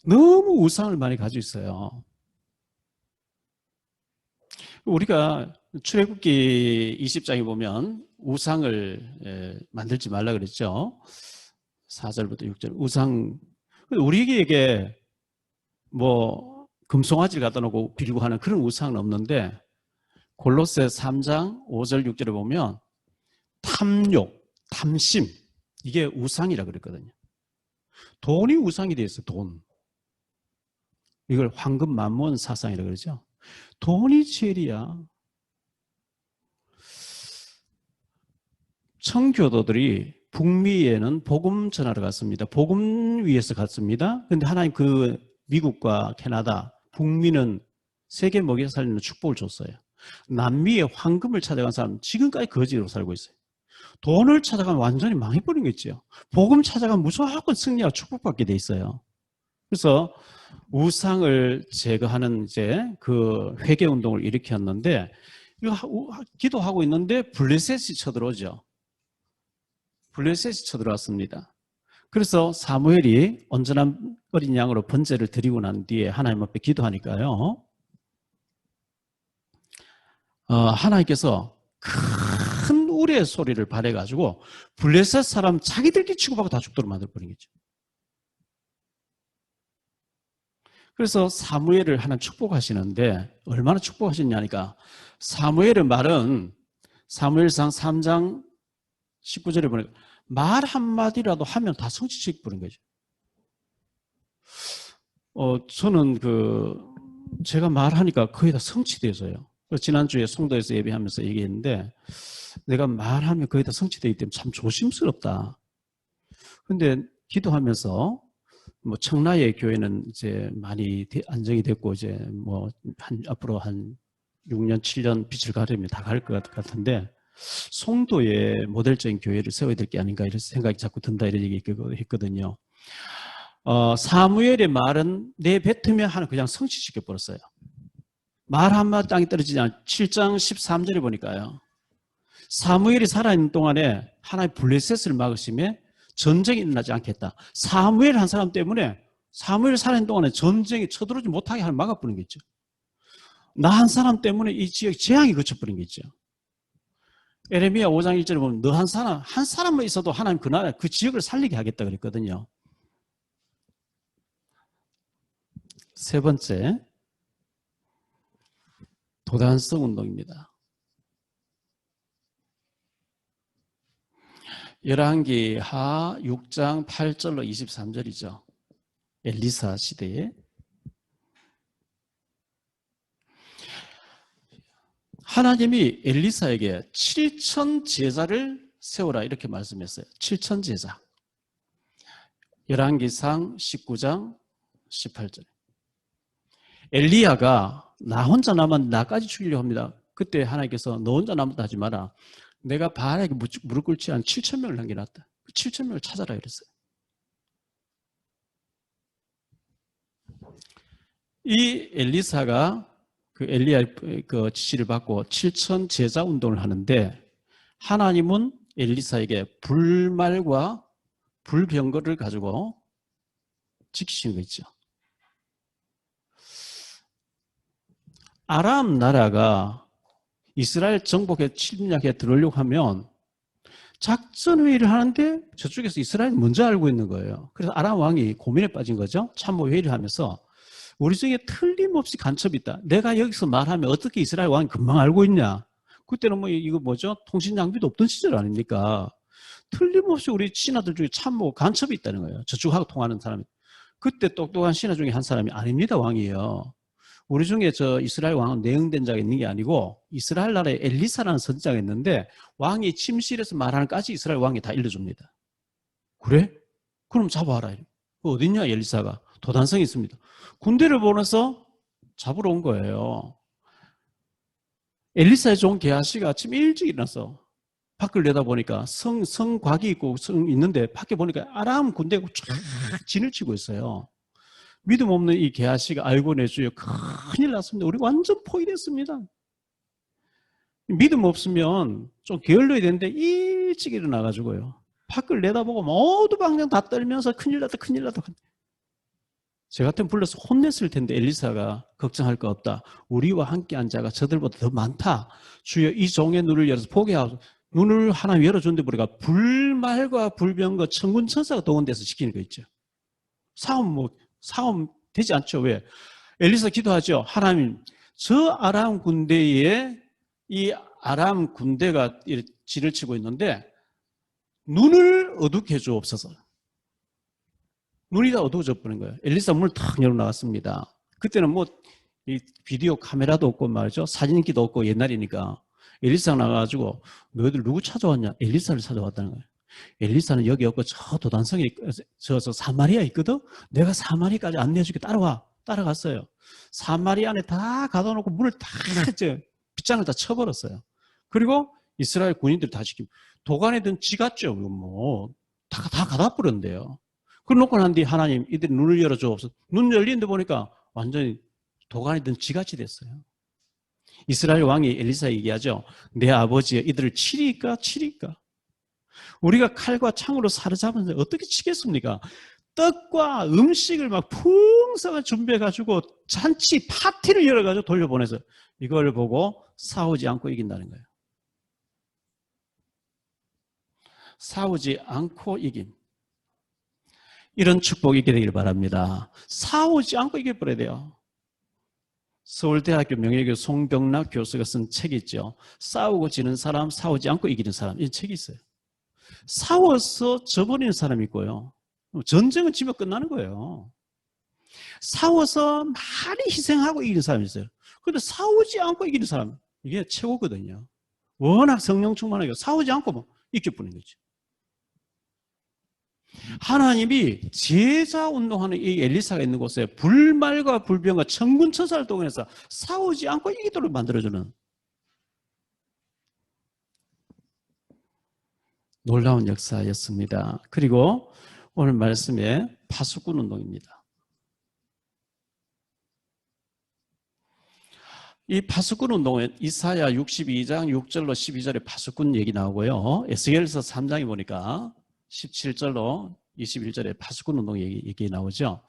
너무 우상을 많이 가지고 있어요. 우리가 출애굽기 20장에 보면 우상을 만들지 말라 그랬죠. 4절부터 6절 우상. 우리에게 뭐 금송아지를 갖다 놓고 빌고 하는 그런 우상은 없는데 골로새 3장 5절 6절에 보면 탐욕, 탐심 이게 우상이라 그랬거든요. 돈이 우상이 되어 있어요. 돈. 이걸 황금 만몬 사상이라 그러죠. 돈이 제일이야. 청교도들이 북미에는 복음 전하러 갔습니다. 복음 위해서 갔습니다. 그런데 하나님 그 미국과 캐나다, 북미는 세계 먹여 살리는 축복을 줬어요. 남미에 황금을 찾아간 사람은 지금까지 거지로 살고 있어요. 돈을 찾아가면 완전히 망해버린 거 있죠. 복음 찾아가면 무조건 승리하고 축복받게 돼 있어요. 그래서 우상을 제거하는 이제 그 회개 운동을 일으켰는데 기도하고 있는데 블레셋이 쳐들어오죠. 블레셋이 쳐들어왔습니다. 그래서 사무엘이 온전한 어린 양으로 번제를 드리고 난 뒤에 하나님 앞에 기도하니까요. 하나님께서 큰 우레의 소리를 발해가지고 블레셋 사람 자기들끼리 치고받고 다 죽도록 만들어버린 거죠. 그래서 사무엘을 하나 축복하시는데 얼마나 축복하셨냐니까 사무엘의 말은 사무엘상 3장 19절에 보니까 말 한마디라도 하면 다 성취시켜버린 거죠. 저는 제가 말하니까 거의 다 성취돼서요. 지난주에 송도에서 예배하면서 얘기했는데 내가 말하면 거의 다 성취되기 때문에 참 조심스럽다. 근데 기도하면서 뭐 청라의 교회는 이제 많이 안정이 됐고 이제 뭐 앞으로 한 6년 7년 빛을 가르면 다 갈 것 같은데 송도에 모델적인 교회를 세워야 될 게 아닌가 이런 생각이 자꾸 든다 이런 얘기 했거든요. 사무엘의 말은 내뱉으면 하나 그냥 성취시켜 버렸어요. 말 한마디 땅에 떨어지지 않아 7장 13절에 보니까요. 사무엘이 살아있는 동안에 하나님 블레셋을 막으심에 전쟁이 일어나지 않겠다. 사무엘 한 사람 때문에 사무엘 살아있는 동안에 전쟁이 쳐들어오지 못하게 하는 막아버린 게 있죠. 나 한 사람 때문에 이 지역에 재앙이 그쳐버린 게 있죠. 에레미야 5장 1절에 보면 너 한 사람만 있어도 하나님 그 나라 그 지역을 살리게 하겠다 그랬거든요. 세 번째 도단성 운동입니다. 열왕기하 6장 8절로 23절이죠. 엘리사 시대에 하나님이 엘리사에게 7천 제자를 세우라 이렇게 말씀했어요. 7천 제자. 열왕기상 19장 18절. 엘리야가 나 혼자 남았는데 나까지 죽이려고 합니다. 그때 하나님께서 너 혼자 남았다 하지 마라. 내가 바알에게 무릎 꿇지 않은 7천 명을 남겨놨다. 7천 명을 찾아라 이랬어요. 이 엘리사가 그 엘리야의 그 지시를 받고 7천 제자 운동을 하는데 하나님은 엘리사에게 불말과 불병거를 가지고 지키시는 거 있죠. 아람 나라가 이스라엘 정복에 침략해 들어오려고 하면 작전회의를 하는데 저쪽에서 이스라엘이 먼저 알고 있는 거예요. 그래서 아람 왕이 고민에 빠진 거죠. 참모회의를 하면서 우리 중에 틀림없이 간첩이 있다. 내가 여기서 말하면 어떻게 이스라엘 왕이 금방 알고 있냐. 그때는 뭐 이거 뭐죠? 통신 장비도 없던 시절 아닙니까? 틀림없이 우리 신하들 중에 참모 간첩이 있다는 거예요. 저쪽하고 통하는 사람이. 그때 똑똑한 신하 중에 한 사람이 아닙니다. 왕이에요. 우리 중에 저 이스라엘 왕은 내응된 자가 있는 게 아니고 이스라엘 나라에 엘리사라는 선지자가 있는데 왕이 침실에서 말하는 까지 이스라엘 왕이 다 일러줍니다. 그래? 그럼 잡아와라. 어딨냐 엘리사가. 도단성이 있습니다. 군대를 보내서 잡으러 온 거예요. 엘리사의 종 게하시가 아침 일찍 일어나서 밖을 내다보니까 성곽이 있고 성 있는데 밖에 보니까 아람 군대가 쫙 진을 치고 있어요. 믿음 없는 이 게하시가 알고 내주여 큰일 났습니다. 우리 완전 포위됐습니다. 믿음 없으면 좀 게을러야 되는데 일찍 일어나가지고요. 밖을 내다보고 모두 방향 다 떨면서 큰일 났다 큰일 났다. 제 같으면 불러서 혼냈을 텐데 엘리사가 걱정할 거 없다. 우리와 함께한 자가 저들보다 더 많다. 주여 이 종의 눈을 열어서 보게 하소서. 눈을 하나 열어줬는데 우리가 불말과 불병과 천군천사가 동원돼서 시키는 거 있죠. 싸움 되지 않죠. 왜? 엘리사 기도하죠. 하나님, 저 아람 군대에 이 아람 군대가 지를 치고 있는데 눈을 어둡게 해 주옵소서. 눈이 다 어두워져 버린 거예요. 엘리사 문을 탁 열어 나갔습니다. 그때는 뭐 이 비디오 카메라도 없고 말이죠. 사진기도 없고 옛날이니까. 엘리사가 나가가지고 너희들 누구 찾아왔냐? 엘리사를 찾아왔다는 거예요. 엘리사는 여기 없고 저 도단성에 저 사마리아 있거든? 내가 사마리아까지 안내해줄게. 따라와. 따라갔어요. 사마리아 안에 다 가둬놓고 문을 다 빗장을 다 쳐버렸어요. 그리고 이스라엘 군인들 다 지키고 도관에 든 쥐 같죠. 뭐 다 가다 버렸는데요. 그러고 난 뒤 하나님 이들 눈을 열어줘. 눈 열리는데 보니까 완전히 도관에 든 쥐같이 됐어요. 이스라엘 왕이 엘리사에 얘기하죠. 내 아버지여 이들을 치리까? 우리가 칼과 창으로 사로잡았는데 어떻게 치겠습니까? 떡과 음식을 막 풍성하게 준비해가지고 잔치 파티를 열어가지고 돌려보내서 이걸 보고 싸우지 않고 이긴다는 거예요. 싸우지 않고 이김. 이런 축복이 있게 되길 바랍니다. 싸우지 않고 이겨버려야 돼요. 서울대학교 명예교 송병락 교수가 쓴 책이 있죠. 싸우고 지는 사람, 싸우지 않고 이기는 사람. 이 책이 있어요. 싸워서 져버리는 사람이 있고요. 전쟁은 지면 끝나는 거예요. 싸워서 많이 희생하고 이기는 사람이 있어요. 그런데 싸우지 않고 이기는 사람, 이게 최고거든요. 워낙 성령 충만하게 싸우지 않고 뭐 이겨버리는 거죠. 하나님이 제자 운동하는 이 엘리사가 있는 곳에 불말과 불병과 천군천사를 동원해서 싸우지 않고 이기도록 만들어주는 놀라운 역사였습니다. 그리고 오늘 말씀에 파수꾼 운동입니다. 이 파수꾼 운동은 이사야 62장 6절로 12절에 파수꾼 얘기 나오고요. 에스겔서 3장에 보니까 17절로 21절에 파수꾼 운동 얘기 나오죠.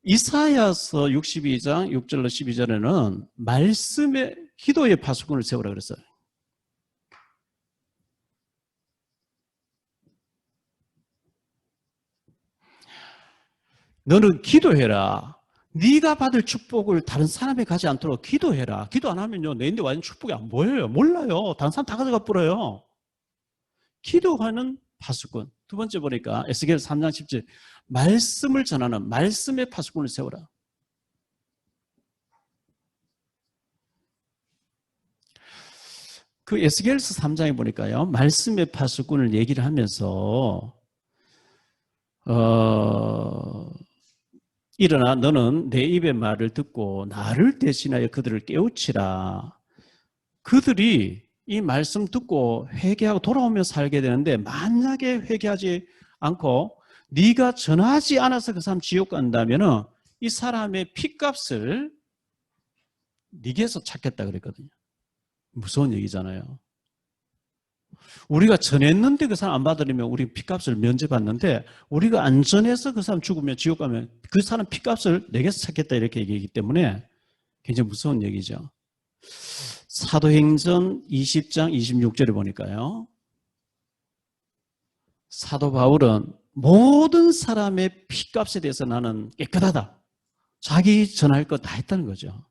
이사야서 62장 6절로 12절에는 말씀의 기도의 파수꾼을 세우라 그랬어요. 너는 기도해라. 네가 받을 축복을 다른 사람이 가지 않도록 기도해라. 기도 안 하면요, 내인데 완전 축복이 안 보여요. 몰라요. 다른 사람 다 가져가 버려요. 기도하는 파수꾼. 두 번째 보니까 에스겔 3장 10절 말씀을 전하는 말씀의 파수꾼을 세워라. 그 에스겔서 3장에 보니까요, 말씀의 파수꾼을 얘기를 하면서 일어나 너는 내 입의 말을 듣고 나를 대신하여 그들을 깨우치라. 그들이 이 말씀 듣고 회개하고 돌아오며 살게 되는데 만약에 회개하지 않고 네가 전하지 않아서 그 사람 지옥 간다면은 이 사람의 핏값을 네게서 찾겠다 그랬거든요. 무서운 얘기잖아요. 우리가 전했는데 그 사람 안 받으려면 우리 핏값을 면제받는데 우리가 안 전해서 그 사람 죽으면 지옥 가면 그 사람 핏값을 내게서 찾겠다 이렇게 얘기하기 때문에 굉장히 무서운 얘기죠. 사도행전 20장 26절에 보니까요. 사도 바울은 모든 사람의 핏값에 대해서 나는 깨끗하다. 자기 전할 거 다 했다는 거죠.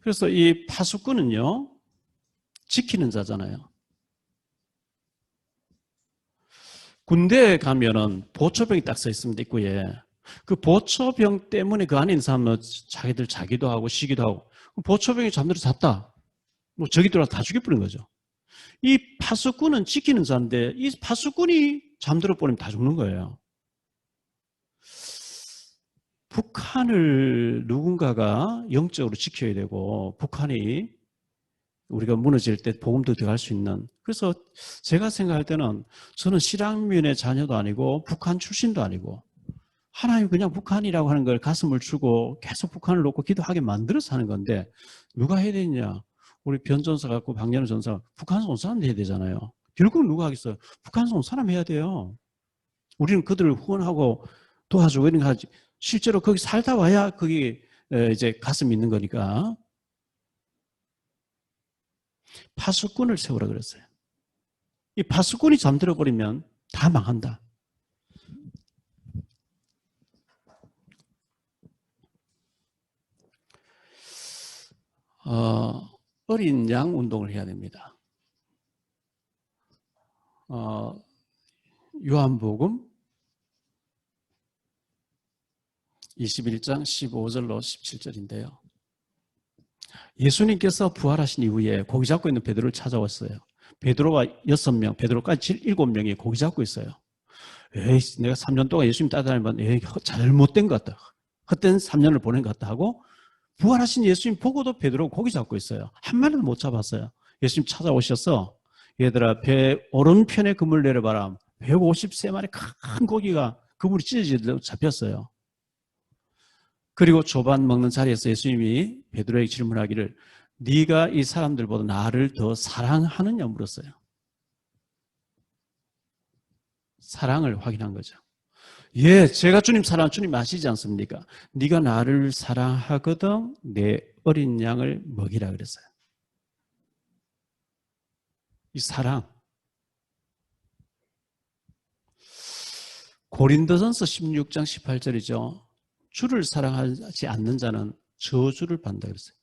그래서 이 파수꾼은요, 지키는 자잖아요. 군대에 가면은 보초병이 딱 서 있습니다, 입구에. 그 보초병 때문에 그 안에 있는 사람은 자기들 자기도 하고 쉬기도 하고, 보초병이 잠들어 잤다. 뭐 저기 들어가 다 죽여버린 거죠. 이 파수꾼은 지키는 자인데 이 파수꾼이 잠들어 버리면 다 죽는 거예요. 북한을 누군가가 영적으로 지켜야 되고 북한이 우리가 무너질 때 복음도 들어갈 수 있는, 그래서 제가 생각할 때는 저는 실향민의 자녀도 아니고 북한 출신도 아니고 하나님 그냥 북한이라고 하는 걸 가슴을 주고 계속 북한을 놓고 기도하게 만들어서 하는 건데 누가 해야 되느냐? 우리 변전사 갖고 박연우 전사 북한에서 온 사람 해야 되잖아요. 결국 누가 하겠어요? 북한에서 온 사람 해야 돼요. 우리는 그들을 후원하고 도와주고 이런 거 하지. 실제로 거기 살다 와야 거기 이제 가슴이 있는 거니까. 파수꾼을 세우라 그랬어요. 이 파수꾼이 잠들어 버리면 다 망한다. 어린 양 운동을 해야 됩니다. 요한복음 21장 15절로 17절인데요. 예수님께서 부활하신 이후에 고기 잡고 있는 베드로를 찾아왔어요. 베드로와 6명, 베드로까지 7명이 고기 잡고 있어요. 에이, 내가 3년 동안 예수님 따라다니면 잘못된 것 같다. 헛된 3년을 보낸 것 같다 하고 부활하신 예수님 보고도 베드로가 고기 잡고 있어요. 한 마리도 못 잡았어요. 예수님 찾아오셔서 얘들아 배 오른편에 그물 내려봐라. 153마리 큰 고기가 그물이 찢어지도록 잡혔어요. 그리고 조반 먹는 자리에서 예수님이 베드로에게 질문하기를 네가 이 사람들보다 나를 더 사랑하느냐 물었어요. 사랑을 확인한 거죠. 예, 제가 주님 사랑, 주님 아시지 않습니까? 네가 나를 사랑하거든 내 어린 양을 먹이라 그랬어요. 이 사랑. 고린도전서 16장 18절이죠. 주를 사랑하지 않는 자는 저주를 받는다 그랬어요.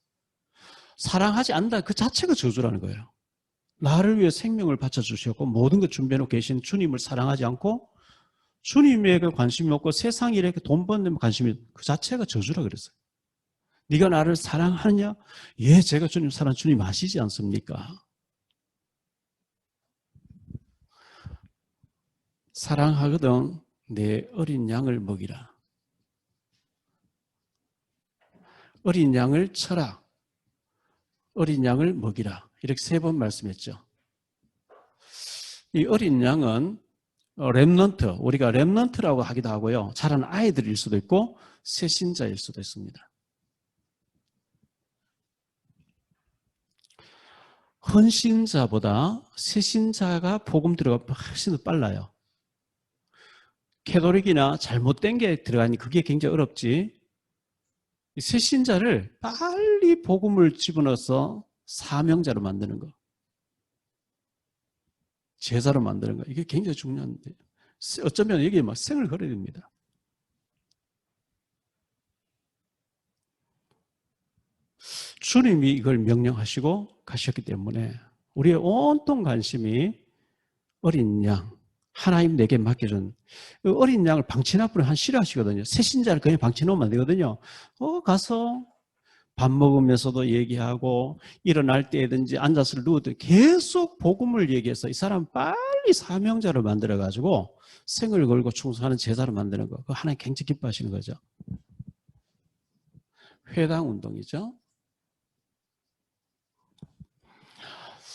사랑하지 않는다 그 자체가 저주라는 거예요. 나를 위해 생명을 바쳐주셨고 모든 것 준비해놓고 계신 주님을 사랑하지 않고 주님에게 관심이 없고 세상 일에 돈 버는 데 관심이, 그 자체가 저주라 그랬어요. 네가 나를 사랑하느냐? 예, 제가 주님 사랑, 주님 아시지 않습니까? 사랑하거든 내 어린 양을 먹이라. 어린 양을 쳐라. 어린 양을 먹이라. 이렇게 3번 말씀했죠. 이 어린 양은 렘넌트, 우리가 렘넌트라고 하기도 하고요. 자라는 아이들일 수도 있고 새신자일 수도 있습니다. 헌신자보다 새신자가 복음 들어가면 훨씬 더 빨라요. 캐톨릭이나 잘못된 게 들어가니 그게 굉장히 어렵지. 새신자를 빨리 복음을 집어넣어서 사명자로 만드는 거, 제자로 만드는 거, 이게 굉장히 중요한데 어쩌면 여기에 막 생을 걸어야 됩니다. 주님이 이걸 명령하시고 가셨기 때문에 우리의 온통 관심이 어린 양, 하나님 내게 맡겨준 어린 양을 방치나ப்பு를 한 싫어하시거든요. 새신자를 그냥 방치놓으면 안 되거든요. 가서 밥 먹으면서도 얘기하고 일어날 때든지 앉아서 누워도 계속 복음을 얘기해서 이 사람 빨리 사명자를 만들어가지고 생을 걸고 충성하는 제자를 만드는 거. 그거 하나님 굉장히 기뻐하시는 거죠. 회당 운동이죠.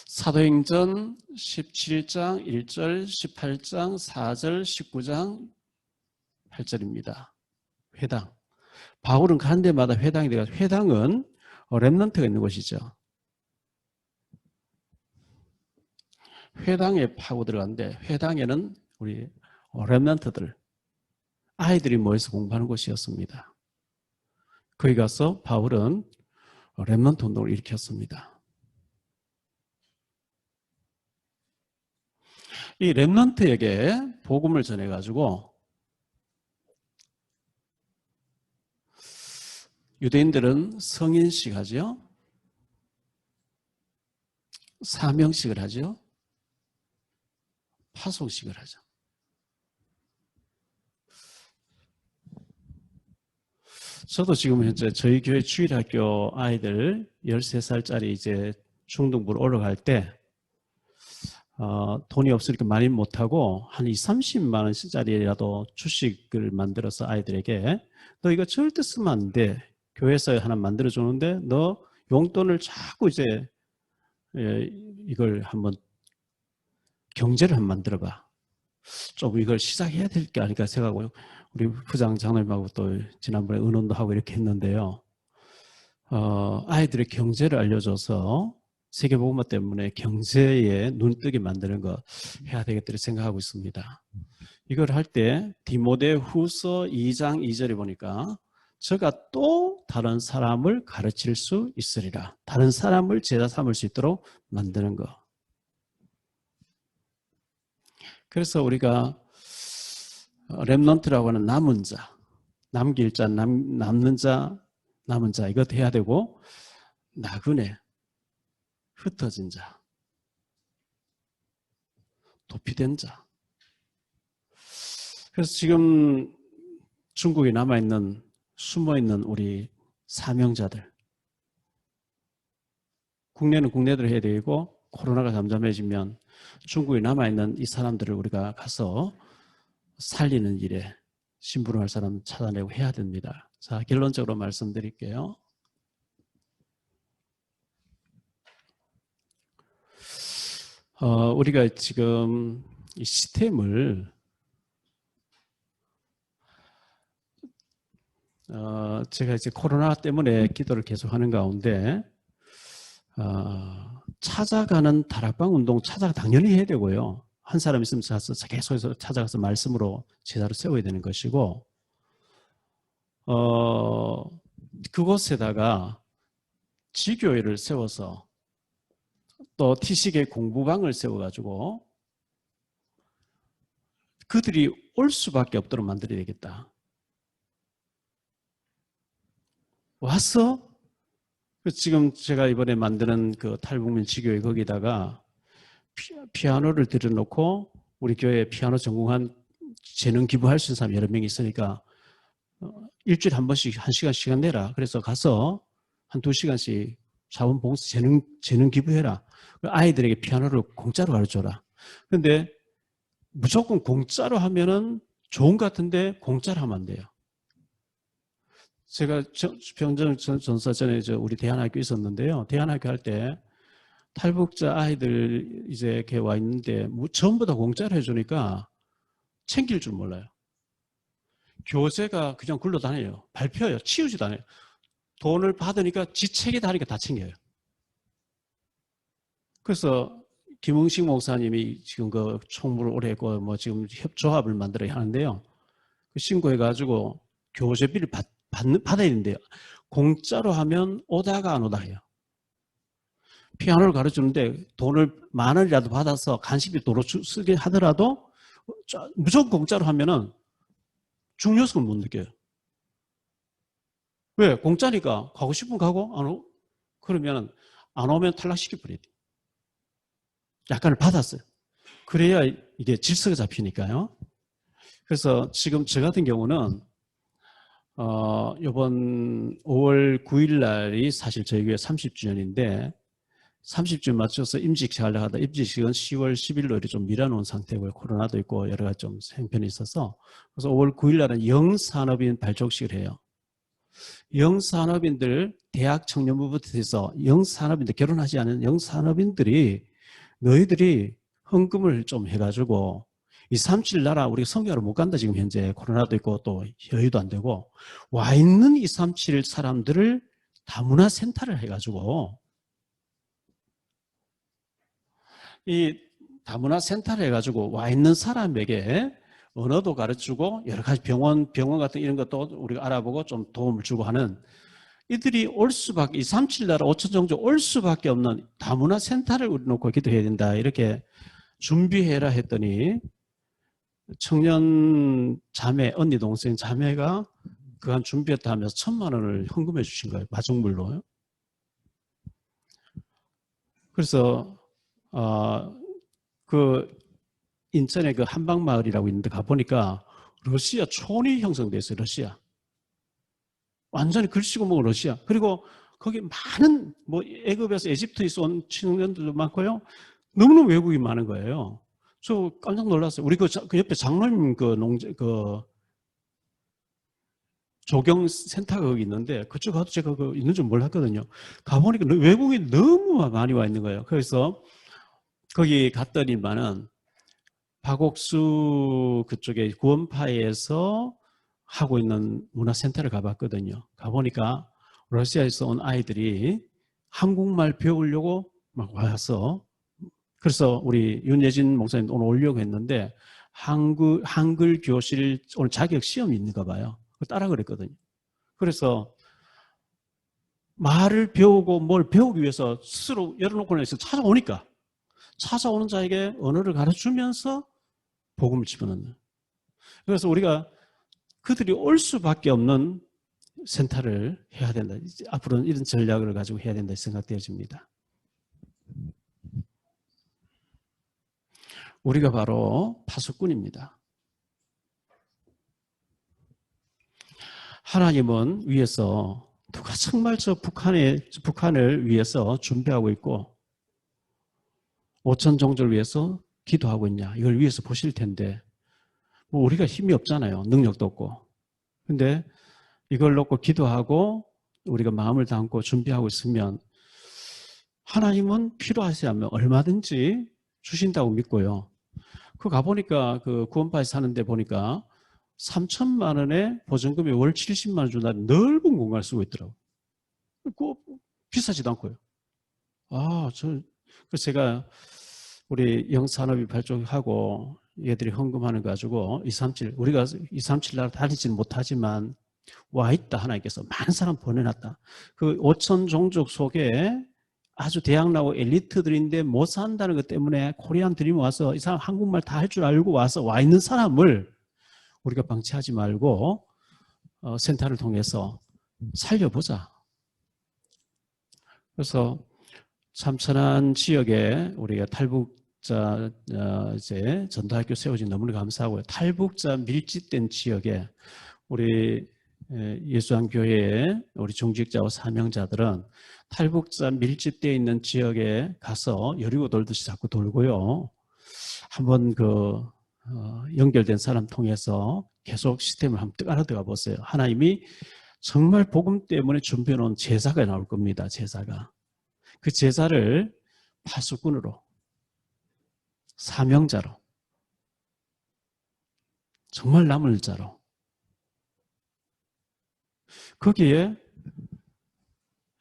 사도행전 17장 1절, 18장 4절, 19장 8절입니다. 회당. 바울은 가는 데마다 회당이 돼가지고 회당은 렘넌트가 있는 곳이죠. 회당에 파고 들어갔는데 회당에는 우리 렘넌트들, 아이들이 모여서 공부하는 곳이었습니다. 거기 가서 바울은 렘넌트 운동을 일으켰습니다. 이 렘넌트에게 복음을 전해가지고 유대인들은 성인식 하죠. 사명식을 하죠. 파송식을 하죠. 저도 지금 현재 저희 교회 주일학교 아이들 13살짜리 이제 중등부로 올라갈 때 돈이 없으니까 많이 못하고 한 30만 원짜리라도 주식을 만들어서 아이들에게 너 이거 절대 쓰면 안 돼. 교회에서 하나 만들어주는데 너 용돈을 자꾸 이제 이걸 한번 경제를 한번 만들어봐. 좀 이걸 시작해야 될 게 아닐까 생각하고 우리 부장 장로님하고 또 지난번에 의논도 하고 이렇게 했는데요. 아이들의 경제를 알려줘서 세계복음화 때문에 경제에 눈뜨게 만드는 거 해야 되겠다 생각하고 있습니다. 이걸 할 때 디모데후서 2장 2절에 보니까 저가 또 다른 사람을 가르칠 수 있으리라. 다른 사람을 제자 삼을 수 있도록 만드는 거. 그래서 우리가 렘넌트라고 하는 남은 자, 남길 자, 남는 자, 남은 자 이것 해야 되고 나그네, 흩어진 자, 도피된 자. 그래서 지금 중국에 남아있는 숨어있는 우리 사명자들, 국내는 국내대로 해야 되고 코로나가 잠잠해지면 중국에 남아있는 이 사람들을 우리가 가서 살리는 일에 심부름할 사람 찾아내고 해야 됩니다. 자, 결론적으로 말씀드릴게요. 우리가 지금 이 시스템을 제가 이제 코로나 때문에 기도를 계속 하는 가운데 찾아가는 다락방 운동 당연히 해야 되고요. 한 사람 있으면 계속해서 찾아가서 말씀으로 제자로 세워야 되는 것이고 그곳에다가 지교회를 세워서 또 티식의 공부방을 세워가지고 그들이 올 수밖에 없도록 만들어야 되겠다. 와서 지금 제가 이번에 만드는 그 탈북민 지교회 거기다가 피아노를 들여놓고 우리 교회에 피아노 전공한 재능 기부할 수 있는 사람 여러 명이 있으니까 일주일에 한 번씩 1시간 내라. 그래서 가서 한 2시간씩 자원봉사 재능 기부해라. 아이들에게 피아노를 공짜로 가르쳐라. 그런데 무조건 공짜로 하면은 좋은 것 같은데 공짜로 하면 안 돼요. 제가 병정 전사 전에 우리 대한학교 있었는데요. 대한학교 할 때 탈북자 아이들 이제 이렇게 와 있는데 전부 다 공짜로 해주니까 챙길 줄 몰라요. 교재가 그냥 굴러다녀요. 밟혀요. 치우지도 않아요. 돈을 받으니까 지 책에다 하니까 다 챙겨요. 그래서 김흥식 목사님이 지금 그 총무를 오래 했고 뭐 지금 협조합을 만들어야 하는데요. 신고해가지고 교재비를 받아야 된대요. 공짜로 하면 오다가 안 오다 해요. 피아노를 가르치는데 돈을 10,000원이라도 받아서 간식비 도로 쓰게 하더라도 무조건 공짜로 하면은 중요성을 못 느껴요. 왜? 공짜니까 가고 싶으면 가고 안 오고 그러면 안 오면 탈락시켜버려야 돼요. 약간을 받았어요. 그래야 이게 질서가 잡히니까요. 그래서 지금 저 같은 경우는 이번 5월 9일 날이 사실 저희 교회 30주년인데 30주년 맞춰서 임직식 하려고 하다 임직식은 10월 10일로 이렇게 좀 미뤄놓은 상태고요. 코로나도 있고 여러 가지 좀 형편이 있어서 그래서 5월 9일 날은 영산업인 발족식을 해요. 영산업인들 대학 청년부부터 해서 영산업인들 결혼하지 않은 영산업인들이 너희들이 헌금을 좀 해가지고 237 나라 우리가 성교하러 못 간다 지금 현재 코로나도 있고 또 여유도 안 되고 와 있는 237 사람들을 다문화 센터를 해가지고 이 다문화 센터를 해가지고 와 있는 사람에게 언어도 가르치고 여러 가지 병원 같은 이런 것도 우리가 알아보고 좀 도움을 주고 하는 이들이 올 수밖에 237 나라 5천 정도 올 수밖에 없는 다문화 센터를 우리 놓고 기도해야 된다 이렇게 준비해라 했더니 청년 자매 언니 동생 자매가 그간 준비했다 하면서 1,000만 원을 헌금해 주신 거예요. 마중물로요. 그래서 그 인천에 그 한방마을이라고 있는데 가보니까 러시아 촌이 형성돼 있어요. 러시아. 완전히 글씨고 뭐고 러시아. 그리고 거기 많은 뭐 애굽에서 에집트에서 온 청년들도 많고요. 너무너무 외국인이 많은 거예요. 저 깜짝 놀랐어요. 우리 그 옆에 장로님 조경 센터가 거기 있는데 그쪽 가도 제가 그 있는 줄 몰랐거든요. 가보니까 외국인이 너무 많이 와 있는 거예요. 그래서 거기 갔더니만은 박옥수 그쪽에 구원파에서 하고 있는 문화센터를 가봤거든요. 가보니까 러시아에서 온 아이들이 한국말 배우려고 막 와서 그래서 우리 윤예진 목사님 오늘 오려고 했는데 한글 교실 오늘 자격 시험이 있는가 봐요. 따라 그랬거든요. 그래서 말을 배우고 뭘 배우기 위해서 스스로 열어놓고 해서 찾아오는 자에게 언어를 가르치면서 복음을 집어넣는. 그래서 우리가 그들이 올 수밖에 없는 센터를 해야 된다. 앞으로는 이런 전략을 가지고 해야 된다 생각되어집니다. 우리가 바로 파수꾼입니다. 하나님은 위에서 누가 정말 저 북한을 위해서 준비하고 있고 5천 종족을 위해서 기도하고 있냐 이걸 위해서 보실 텐데 뭐 우리가 힘이 없잖아요. 능력도 없고. 근데 이걸 놓고 기도하고 우리가 마음을 담고 준비하고 있으면 하나님은 필요하시면 얼마든지 주신다고 믿고요. 그 가보니까 그 구원파에 사는데 보니까 3천만 원에 보증금이 월 70만 원 준다는 넓은 공간을 쓰고 있더라고요. 비싸지도 않고요. 그래서 제가 우리 영산업이 발족하고 얘들이 헌금하는 거 가지고 237 우리가 237 나라 다니지는 못하지만 와 있다 하나님께서 많은 사람 보내놨다. 그 5천 종족 속에 아주 대학 나오고 엘리트들인데 못 산다는 것 때문에 코리안 드림 와서 이 사람 한국말 다 할 줄 알고 와서 와 있는 사람을 우리가 방치하지 말고 센터를 통해서 살려보자. 그래서 참천안 지역에 우리가 탈북자 이제 전도학교 세워진 너무나 감사하고요. 탈북자 밀집된 지역에 우리 예수한교회의 우리 중직자와 사명자들은 탈북자 밀집되어 있는 지역에 가서 여리고 돌듯이 자꾸 돌고요. 한번 연결된 사람 통해서 계속 시스템을 한번 알아들어가 보세요. 하나님이 정말 복음 때문에 준비해 놓은 제사가 나올 겁니다. 제사가. 그 제사를 파수꾼으로 사명자로 정말 남을 자로 거기에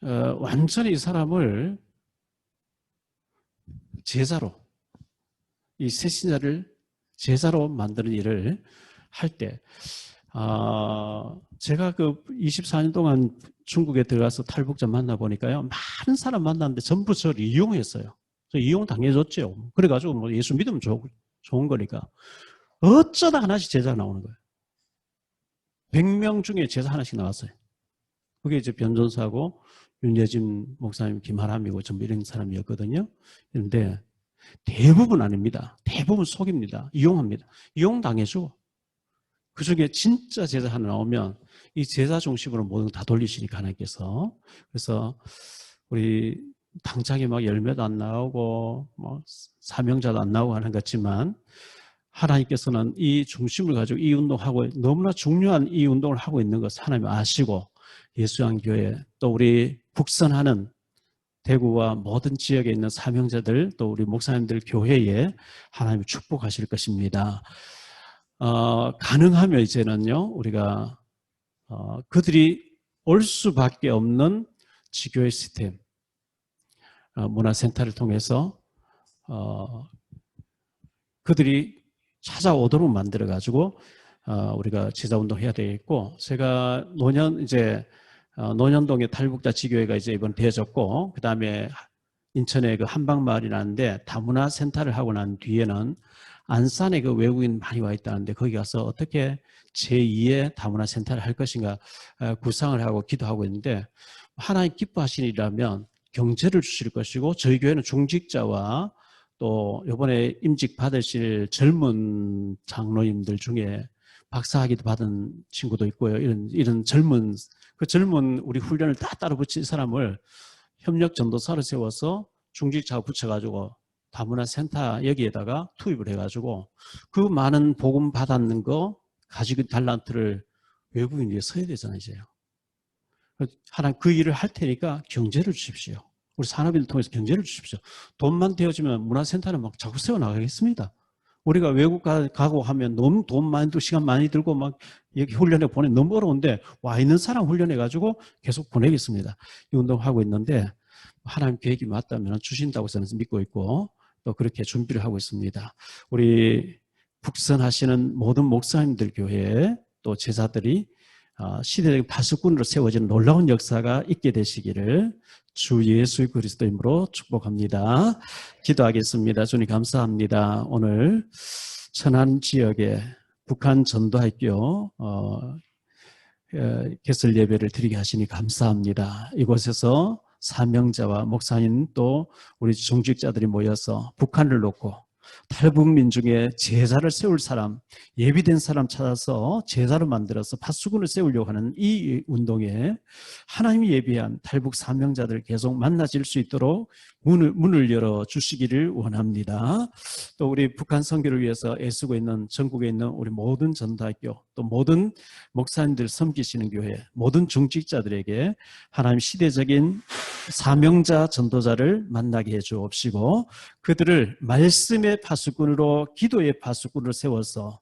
완전히 이 사람을 제사로 이 새신자를 제사로 만드는 일을 할 때 제가 그 24년 동안 중국에 들어가서 탈북자 만나보니까요. 많은 사람 만났는데 전부 저를 이용했어요. 저 이용 당해줬죠. 그래가지고 뭐 예수 믿으면 좋은 거니까. 어쩌다 하나씩 제자가 나오는 거예요. 100명 중에 제자 하나씩 나왔어요. 그게 이제 변전사하고 윤여진 목사님, 김하람이고 전부 이런 사람이었거든요. 그런데 대부분 아닙니다. 대부분 속입니다. 이용합니다. 이용당해줘. 그 중에 진짜 제자 하나 나오면 이 제자 중심으로 모든 다 돌리시니까 하나님께서. 그래서 우리 당장에 막 열매도 안 나오고 뭐 사명자도 안 나오고 하는 것 같지만 하나님께서는 이 중심을 가지고 이 운동하고 너무나 중요한 이 운동을 하고 있는 것을 하나님 아시고 예수양교회 또 우리 북선하는 대구와 모든 지역에 있는 사명자들 또 우리 목사님들 교회에 하나님이 축복하실 것입니다. 가능하면 이제는요 우리가 그들이 올 수밖에 없는 지교회 시스템 문화센터를 통해서 그들이 찾아오도록 만들어 가지고 우리가 제자운동 해야 되겠고, 제가 노년동에 탈북자 지교회가 이제 이번 되어졌고, 그 다음에 인천에 그 한방마을이라는데 다문화 센터를 하고 난 뒤에는 안산에 그 외국인 많이 와 있다는데 거기 가서 어떻게 제2의 다문화 센터를 할 것인가 구상을 하고 기도하고 있는데, 하나님 기뻐하시리라면 경제를 주실 것이고, 저희 교회는 중직자와 또 이번에 임직 받으실 젊은 장로님들 중에 박사학위도 받은 친구도 있고요. 이런 젊은 우리 훈련을 다 따로 붙인 사람을 협력 전도사로 세워서 중직자 붙여가지고 다문화 센터 여기에다가 투입을 해가지고 그 많은 복음 받았는 거 가지고 달란트를 외국인 위에 써야 되잖아요, 이제요. 하나님 그 일을 할 테니까 경제를 주십시오. 우리 산업인을 통해서 경제를 주십시오. 돈만 되어지면 문화센터는 막 자꾸 세워나가겠습니다. 우리가 외국 가고 하면 너무 돈 많이 들고 시간 많이 들고 막 여기 훈련에 보내 너무 어려운데 와 있는 사람 훈련해가지고 계속 보내겠습니다. 이 운동하고 있는데 하나님 계획이 맞다면 주신다고 저는 믿고 있고 또 그렇게 준비를 하고 있습니다. 우리 북선하시는 모든 목사님들 교회에 또 제자들이 시대적 파수꾼으로 세워지는 놀라운 역사가 있게 되시기를 주 예수 그리스도 이름으로 축복합니다. 기도하겠습니다. 주님 감사합니다. 오늘 천안 지역에 북한 전도학교 개설 예배를 드리게 하시니 감사합니다. 이곳에서 사명자와 목사님 또 우리 중직자들이 모여서 북한을 놓고 탈북민 중에 제자를 세울 사람, 예비된 사람 찾아서 제자를 만들어서 파수꾼을 세우려고 하는 이 운동에 하나님이 예비한 탈북 사명자들 계속 만나질 수 있도록 문을 열어주시기를 원합니다. 또 우리 북한 선교를 위해서 애쓰고 있는 전국에 있는 우리 모든 전도학교 또 모든 목사님들 섬기시는 교회 모든 중직자들에게 하나님 시대적인 사명자 전도자를 만나게 해주옵시고 그들을 말씀의 파수꾼으로 기도의 파수꾼으로 세워서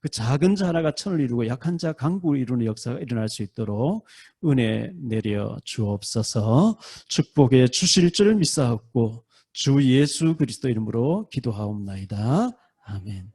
그 작은 자 하나가 천을 이루고 약한 자 강국을 이루는 역사가 일어날 수 있도록 은혜 내려 주옵소서. 축복해 주실 줄 믿사옵고 주 예수 그리스도 이름으로 기도하옵나이다. 아멘.